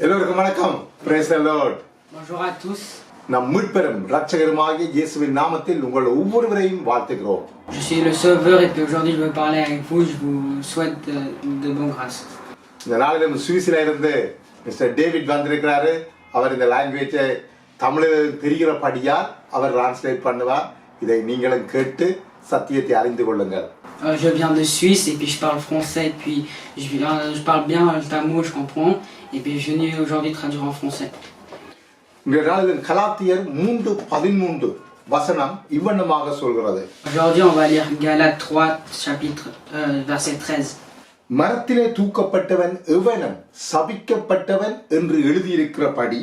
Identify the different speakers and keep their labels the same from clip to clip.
Speaker 1: எல்லோருக்கும் வணக்கம். Praise the Lord.
Speaker 2: Bonjour à tous.
Speaker 1: நம் மீட்பெரும் இரட்சகருமாகிய இயேசுவின் நாமத்தில் உங்கள் ஒவ்வொருவரையும் வாழ்த்துகிறோம்.
Speaker 2: Je suis le Sauveur et puis aujourd'hui je veux parler avec vous. Je vous souhaite de bonnes grâces.
Speaker 1: இந்த நாளிலும் சுவிஸில் இருந்து மிஸ்டர் டேவிட் வந்திருக்கிறாரு. அவர் இந்த லாங்குவேஜை தமிழில் தெரிகிறபடியால் அவர் டிரான்ஸ்லேட் பண்ணுவார். இதை நீங்களும் கேட்டு சத்தியத்தை அறிந்து கொள்ளுங்கள்.
Speaker 2: Je viens de Suisse et puis je parle français et puis je parle bien le tamoul, je comprends. Et puis je viens aujourd'hui traduire en français.
Speaker 1: இந்த நாளில் கலாத்தியர் 3:13 வசனம் இவ்வண்ணமாக சொல்கிறது.
Speaker 2: Aujourd'hui on va lire Galates 3 chapitre verset 13.
Speaker 1: மரத்திலே தூக்கப்பட்டவன் எவனும் சபிக்கப்பட்டவன் என்று எழுதியிருக்கிறபடி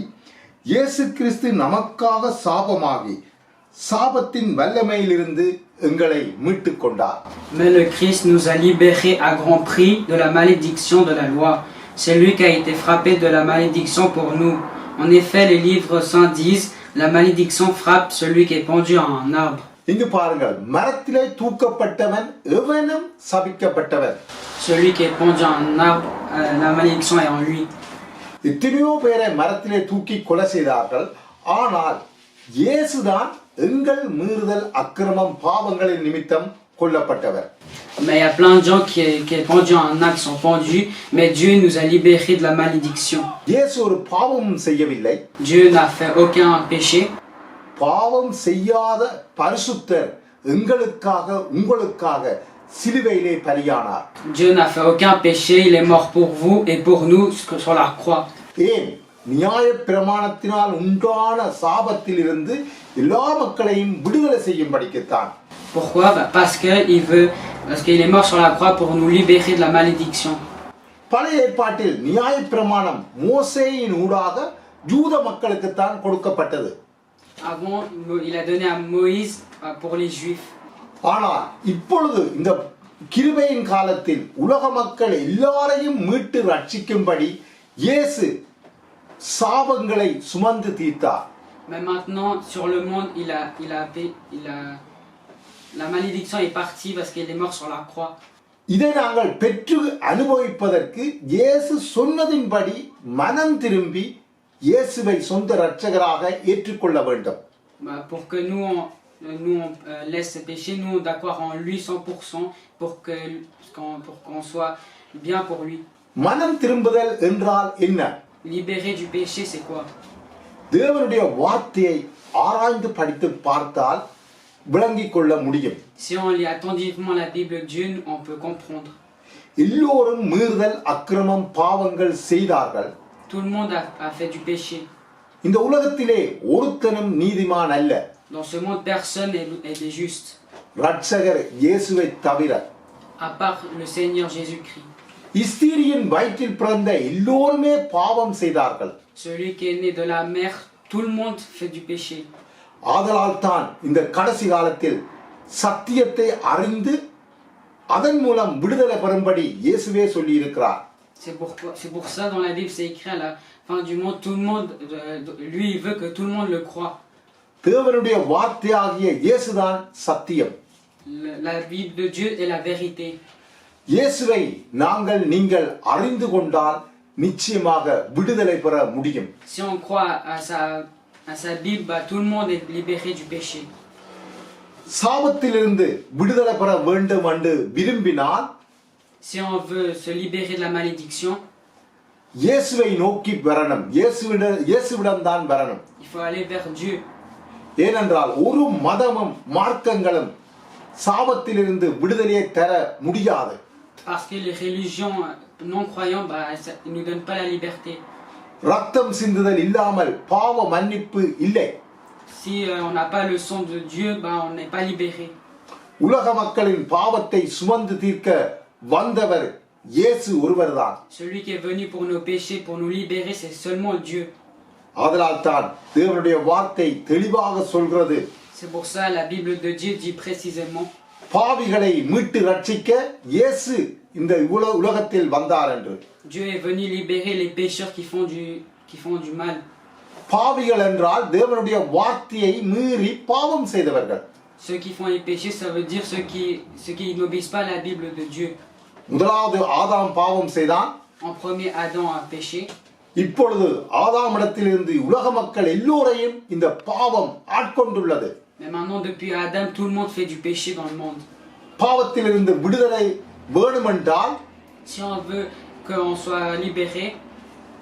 Speaker 1: இயேசு கிறிஸ்து நமக்காக சாபமாகி சாபத்தின் வல்லமையிலிருந்து எங்களை மீட்டுக் கொண்டார்.
Speaker 2: Mais le Christ nous a libérés à grand prix de la malédiction de la loi. C'est lui qui a été frappé de la malédiction pour nous. En effet, les livres saints disent, la malédiction frappe celui qui est pendu à un arbre.
Speaker 1: இங்கு பாருங்கள், மரத்திலே தூக்கப்பட்டவன் எவனும் சபிக்கப்பட்டவன்.
Speaker 2: Celui qui est pendu à un arbre, la malédiction est en lui.
Speaker 1: எத்தனையோ பேரை மரத்திலே தூக்கி கொலை செய்தார்கள். ஆனால் இயேசுதான் எங்கள் மீறுதல் அக்கிரமம் பாவங்களின் நிமித்தம் கொல்லப்பட்டவர்.
Speaker 2: Mais il y a plein de gens qui est pendu à un arbre qui sont pendus, mais Dieu nous a libérés de la malédiction.
Speaker 1: இயேசு ஒரு பாவமும் செய்யவில்லை.
Speaker 2: Dieu n'a fait aucun péché.
Speaker 1: பாவம் செய்யாத பரிசுத்தர் எங்களுக்காக உங்களுக்காக சிலுவையிலே பலியானார்.
Speaker 2: Dieu n'a fait aucun péché, il est mort pour vous et pour nous sur la croix.
Speaker 1: ஏன்? நியாயப்பிரமாணத்தினால் உண்டான சாபத்திலிருந்து எல்லா மக்களையும் விடுதலை செய்யும்படிக்குத்தான்.
Speaker 2: Pourquoi? Parce qu'il est mort sur la croix pour nous libérer de la malédiction.
Speaker 1: பழைய ஏற்பாட்டில் நியாயப்பிரமாணம் மோசேயின் ஊடாக யூத மக்களுக்குத்தான் கொடுக்கப்பட்டது.
Speaker 2: Avant, il a donné à Moïse pour les Juifs.
Speaker 1: ஆனால் இப்பொழுது இந்த கிருபையின் காலத்தில் உலக மக்கள் எல்லாரையும் மீட்டு ரட்சிக்கும்படி இயேசு சாபங்களை சுமந்து தீர்த்தார்.
Speaker 2: Mais maintenant, sur le monde, la malédiction est partie parce qu'il est mort sur la croix.
Speaker 1: இதை நாங்கள் பெற்று அனுபவிப்பதற்கு இயேசு சொன்னதின்படி மனம் திரும்பி இயேசுவை சொந்த இரட்சகராக ஏற்றுக்கொள்ள வேண்டும்.
Speaker 2: Pour que nous on laisse ce péché, nous on d'accord en lui 100% pour qu'on soit bien pour lui.
Speaker 1: மனம் திரும்புதல் என்றால் என்ன?
Speaker 2: Libérer du péché, c'est quoi?
Speaker 1: தேவனுடைய வார்த்தையை ஆராய்ந்து படித்து பார்த்தால் விளங்கிக் கொள்ள முடியும்.
Speaker 2: Si on lit attentivement la Bible de Dieu, on peut comprendre.
Speaker 1: எல்லோரும் மீறுதல் அக்கிரமம் பாவங்கள் செய்தார்கள்.
Speaker 2: Tout le monde a fait du péché.
Speaker 1: இந்த உலகத்திலே ஒருத்தனும் நீதிமான் அல்ல.
Speaker 2: Dans ce monde, personne est juste.
Speaker 1: இரட்சகர் இயேசுவை தவிர.
Speaker 2: À part le Seigneur Jésus-Christ.
Speaker 1: ஸ்திரீயின் வயிற்றில் பிறந்த எல்லோருமே பாவம் செய்தார்கள்.
Speaker 2: Celui qui est né de la mère, tout le monde fait du péché.
Speaker 1: ஆதலால் தான் இந்த கடைசி காலத்தில் சத்தியத்தை அறிந்து அதன் மூலம் விடுதலை பெறும்படி இயேசுவே சொல்லி இருக்கிறார்.
Speaker 2: C'est pour ça dans la Bible c'est écrit à la fin du monde, tout le monde, lui il veut que tout le monde le croit.
Speaker 1: தேவனுடைய வார்த்தையாகிய இயேசுதான் சத்தியம்.
Speaker 2: La Bible de Dieu est la vérité.
Speaker 1: இயேசுவை நீங்கள் அறிந்து கொண்டால் நிச்சயமாக விடுதலை பெற முடியும்.
Speaker 2: Si on croit à sa Bible, tout le monde est libéré du péché.
Speaker 1: சாபத்திலிருந்து விடுதலை பெற வேண்டும் என்று விரும்பினால்,
Speaker 2: si on veut se libérer de la malédiction,
Speaker 1: இயேசுவை நோக்கி வரணும். இயேசுவிடம் தான் வரணும்.
Speaker 2: Il faut aller vers Dieu.
Speaker 1: ஏனென்றால் ஒரு மதமும் மார்க்கங்களும் சாபத்திலிருந்து விடுதலையை தர முடியாது.
Speaker 2: Parce que les religions non croyantes ils nous donnent pas la liberté.
Speaker 1: ரத்தம் சிந்துதல் இல்லாமல் பாவ மன்னிப்பு இல்லை.
Speaker 2: Si on n'a pas le sang de Dieu, on n'est pas libéré.
Speaker 1: உலக மக்களின் பாவத்தை சுமந்து தீர்க்க வந்தவர் இயேசு ஒருவர்தான்.
Speaker 2: Celui qui est venu pour nos péchés, pour nous libérer, c'est seulement Dieu.
Speaker 1: ஆதலால் தான் தேவனுடைய வார்த்தை தெளிவாக சொல்கிறது.
Speaker 2: C'est pour ça la Bible de Dieu dit précisément.
Speaker 1: பாவிகளை மீட்டு ரட்சிக்க இயேசு இந்த உலகத்தில் வந்தார் என்று.
Speaker 2: Dieu est venu libérer les pécheurs qui font du mal.
Speaker 1: பாவிகள் என்றால் தேவனுடைய வார்த்தையை மீறி பாவம் செய்தவர்கள்.
Speaker 2: Ceux qui font les péchés, ça veut dire ceux qui n'obéissent pas à la Bible de Dieu.
Speaker 1: முதலாவது ஆதாம் பாவம் செய்தான்.
Speaker 2: En premier, Adam a péché.
Speaker 1: இப்பொழுது ஆதாமிடத்திலிருந்து உலக மக்கள் எல்லோரையும் இந்த பாவம் ஆட்கொண்டுள்ளது.
Speaker 2: Mais maintenant, depuis Adam, tout le monde fait du péché dans le monde.
Speaker 1: பாவத்திலிருந்து விடுதலை வேணுமென்றால்
Speaker 2: Si on veut qu'on soit libéré,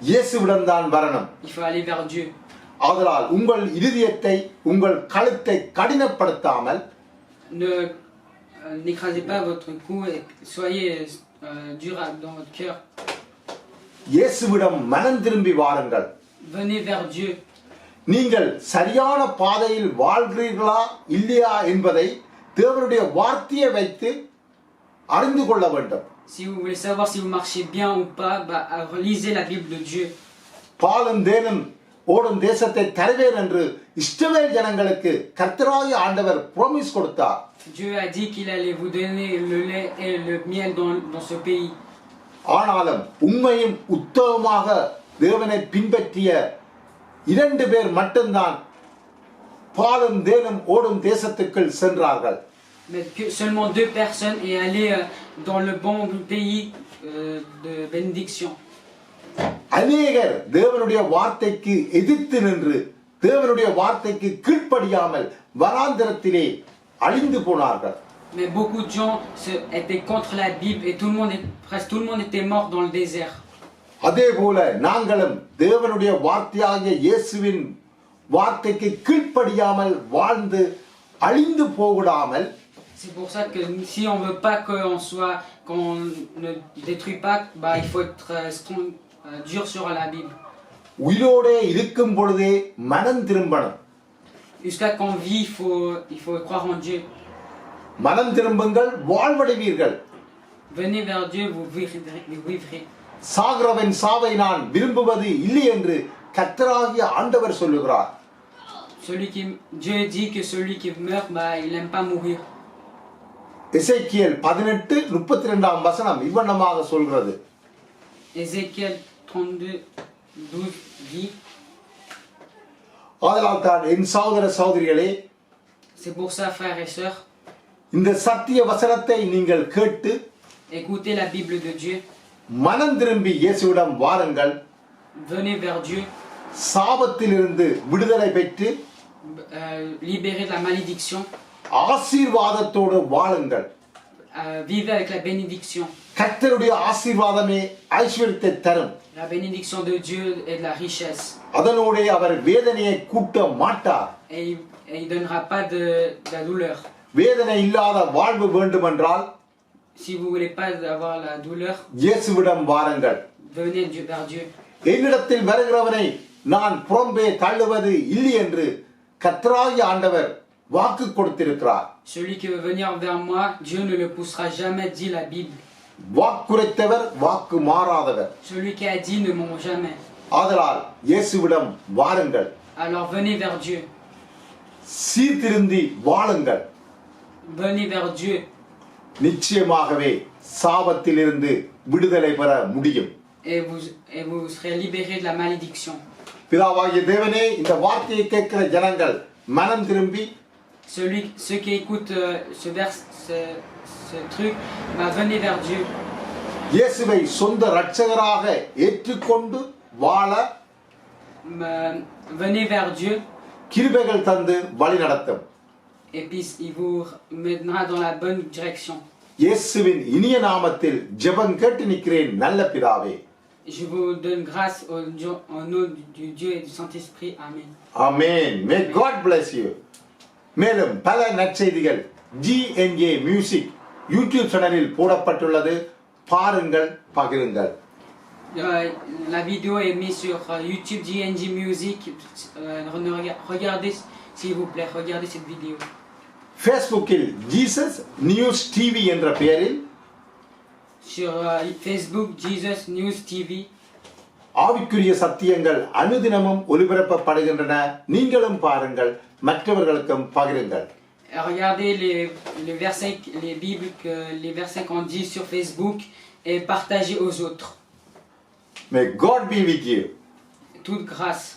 Speaker 1: இயேசுவிடம் தான் வரணும்.
Speaker 2: il faut aller vers Dieu.
Speaker 1: ஆதலால் உங்கள் இருதயத்தை, உங்கள் கழுத்தை கடினப்படுத்தாமல்
Speaker 2: N'écrasez pas votre cou et soyez dur dans votre cœur.
Speaker 1: இயேசுவிடம் மனம் திரும்பி வாருங்கள்.
Speaker 2: Venez vers Dieu.
Speaker 1: நீங்கள் சரியான பாதையில் வாழ்கிறீர்களா இல்லையா என்பதை தேவனுடைய வார்த்தையை வைத்து அறிந்து கொள்ள வேண்டும்.
Speaker 2: Si vous voulez savoir si vous marchez bien ou pas, lisez la Bible de Dieu.
Speaker 1: பாலும் தேனும் ஓடும் தேசத்தை தருவேன் என்று இஸ்ரவேல் ஜனங்களுக்கு கர்த்தராகிய ஆண்டவர் ப்ராமிஸ் கொடுத்தார்.
Speaker 2: Dieu a dit qu'il allait vous donner le lait et le miel dans ce pays.
Speaker 1: ஆனாலும் உண்மையும் உத்தமமாக தேவனை பின்பற்றிய 2 பேர் மட்டும்தான் பாலும் தேனும் ஓடும் தேசத்துக்குள் சென்றார்கள்.
Speaker 2: Mais que seulement 2 personnes est allé dans le bon pays de bénédiction.
Speaker 1: அநேகர் தேவனுடைய வார்த்தைக்கு எதிர்த்து நின்று தேவனுடைய வார்த்தைக்கு கீழ்ப்படியாமல் வனாந்தரத்திலே அழிந்து போனார்கள்.
Speaker 2: Mais beaucoup de gens étaient contre la Bible et presque tout le monde était mort dans le désert.
Speaker 1: அதேபோல நாங்களும் தேவனுடைய வார்த்தையாகிய இயேசுவின் வார்த்தைக்கு கீழ்ப்படியாமல் வாழ்ந்து அழிந்து போகாமல்,
Speaker 2: C'est pour ça que si on veut pas qu'on ne détruit pas, il faut être dur sur la Bible.
Speaker 1: உயிரோடே இருக்கும் பொழுதே மனம் திரும்பணும்.
Speaker 2: Jusqu'à qu'on vit, il faut croire en Dieu.
Speaker 1: மனம் திரும்புங்கள், வாழ்வடைவீர்கள்.
Speaker 2: Venez vers Dieu, vous vivrez.
Speaker 1: சாகிறவன் சாவை நான் விரும்புவது இல்லை என்று கர்த்தராகிய ஆண்டவர் சொல்லுகிறார்.
Speaker 2: Dieu dit que celui qui meurt, il n'aime pas mourir.
Speaker 1: எசேக்கியேல் 18:32 வசனம் இவ்வண்ணமாக சொல்கிறது.
Speaker 2: Ézéchiel 32:12 dit.
Speaker 1: ஆதலால் தான் என் சகோதர சகோதரிகளே,
Speaker 2: C'est pour ça, frères et sœurs,
Speaker 1: இந்த சத்திய வசனத்தை நீங்கள் கேட்டு
Speaker 2: écoutez la Bible de Dieu.
Speaker 1: மனம் திரும்பி இயேசுவிடம் வாருங்கள்.
Speaker 2: Venez vers Dieu.
Speaker 1: சாபத்திலிருந்து விடுதலை பெற்று
Speaker 2: Libérez de la malédiction.
Speaker 1: ஆசீர்வாதத்தோடு வாழுங்கள்.
Speaker 2: Vivez avec la bénédiction.
Speaker 1: கர்த்தருடைய ஆசீர்வாதமே ஐஸ்வரியத்தை தரும்.
Speaker 2: La bénédiction de Dieu est de la richesse.
Speaker 1: அதனோடு அவர் வேதனையை கூட்ட மாட்டார்.
Speaker 2: Et il ne donnera pas de la douleur.
Speaker 1: வேதனை இல்லாத வாழ்வு வேண்டுமென்றால்
Speaker 2: Si vous ne voulez pas avoir la douleur,
Speaker 1: இயேசுவிடம் வாருங்கள்.
Speaker 2: venez vers Dieu.
Speaker 1: என்னிடத்தில் வருகிறவனை நான் புறம்பே தள்ளுவது இல்லை என்று கர்த்தராகிய ஆண்டவர் வாக்கு கொடுத்திருக்கிறார்.
Speaker 2: Celui qui veut venir vers moi, Dieu ne le poussera jamais, dit la Bible.
Speaker 1: வாக்குரைத்தவர் வாக்கு மாறாதவர்.
Speaker 2: Celui qui a dit ne ment jamais.
Speaker 1: ஆதலால் இயேசுவிடம் வாருங்கள்.
Speaker 2: Alors venez vers Dieu.
Speaker 1: சீர்திருந்தி வாழுங்கள்.
Speaker 2: Venez vers Dieu.
Speaker 1: நிச்சயமாகவே சாபத்திலிருந்து விடுதலை பெற முடியும்.
Speaker 2: Et vous serez libérés de la malédiction.
Speaker 1: பிதாவாகிய தேவனே, இந்த வார்த்தையை கேட்கிற ஜனங்கள் மனம் திரும்பி
Speaker 2: Ceux qui écoutent ce truc, venez vers Dieu.
Speaker 1: இயேசுவை சொந்த இரட்சகராக ஏற்றுக்கொண்டு வாழ
Speaker 2: Venez vers Dieu.
Speaker 1: கிருபைகள் தந்து வழி நடத்தும்.
Speaker 2: Et puis il vous mènera dans la bonne direction.
Speaker 1: இயேசுவின் இனிய நாமத்தில் ஜெபம் கேட்டு நிற்கிறேன் நல்ல பிதாவே.
Speaker 2: Je vous donne grâce au nom du Dieu et du Saint-Esprit. Amen.
Speaker 1: Amen. May God bless you. மேலும் பல நற்செய்திகள் GNA மியூசிக் யூடியூப் சேனலில் போடப்பட்டுள்ளது. பாருங்கள், பகிருங்கள்.
Speaker 2: La vidéo est mise sur YouTube GNG Music. Regardez s'il vous plaît, regardez cette vidéo.
Speaker 1: ஃபேஸ்புக்கில் Jesus news TV என்ற பெயரில்
Speaker 2: Sur Facebook Jesus News TV.
Speaker 1: ஆவிக்குரிய சத்தியங்கள் அனுதினமும் ஒளிபரப்பப்படுகின்றன. நீங்களும் பாருங்கள், மற்றவர்களுக்கும் பகிருங்கள்.
Speaker 2: Regardez les versets qu'on dit sur Facebook et partagez aux autres.
Speaker 1: May God be with you.
Speaker 2: Toute grâce.